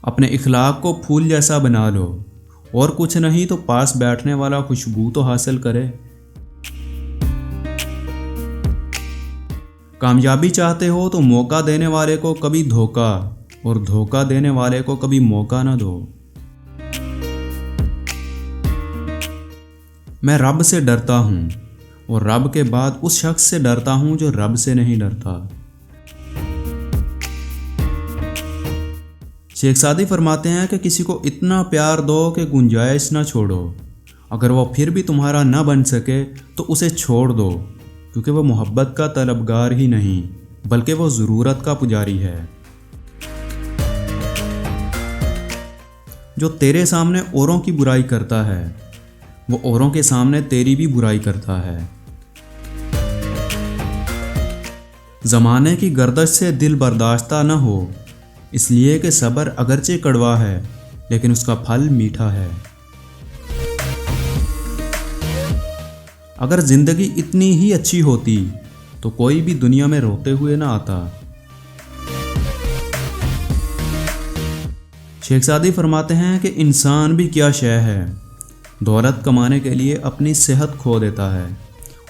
अपने इखलाक को फूल जैसा बना लो, और कुछ नहीं तो पास बैठने वाला खुशबू तो हासिल करे। कामयाबी चाहते हो तो मौका देने वाले को कभी धोखा, और धोखा देने वाले को कभी मौका ना दो। मैं रब से डरता हूँ, और रब के बाद उस शख्स से डरता हूँ जो रब से नहीं डरता। शेख सादी फरमाते हैं कि किसी को इतना प्यार दो कि गुंजाइश ना छोड़ो। अगर वो फिर भी तुम्हारा ना बन सके तो उसे छोड़ दो, क्योंकि वो मोहब्बत का तलबगार ही नहीं बल्कि वो ज़रूरत का पुजारी है। जो तेरे सामने औरों की बुराई करता है वो औरों के सामने तेरी भी बुराई करता है। ज़माने की गर्दश से दिल बर्दाश्ता न हो, इसलिए कि सब्र अगरचे कड़वा है लेकिन उसका फल मीठा है। अगर ज़िंदगी इतनी ही अच्छी होती तो कोई भी दुनिया में रोते हुए ना आता। शेख सादी फरमाते हैं कि इंसान भी क्या शय है, दौलत कमाने के लिए अपनी सेहत खो देता है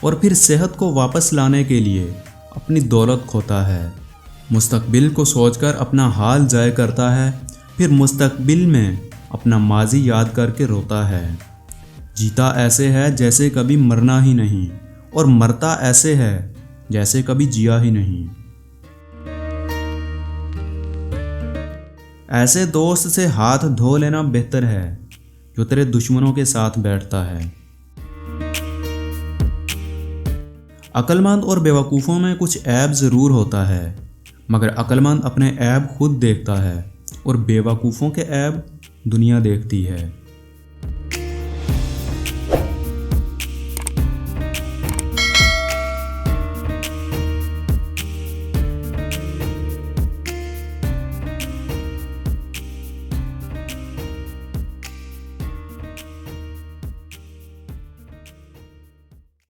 और फिर सेहत को वापस लाने के लिए अपनी दौलत खोता है। मुस्तकबिल को सोचकर अपना हाल ज़ाय करता है, फिर मुस्तकबिल में अपना माजी याद करके रोता है। जीता ऐसे है जैसे कभी मरना ही नहीं, और मरता ऐसे है जैसे कभी जिया ही नहीं। ऐसे दोस्त से हाथ धो लेना बेहतर है जो तेरे दुश्मनों के साथ बैठता है। अक्लमंद और बेवकूफ़ों में कुछ ऐब ज़रूर होता है, मगर अक्लमंद अपने ऐब खुद देखता है और बेवकूफ़ों के ऐब दुनिया देखती है।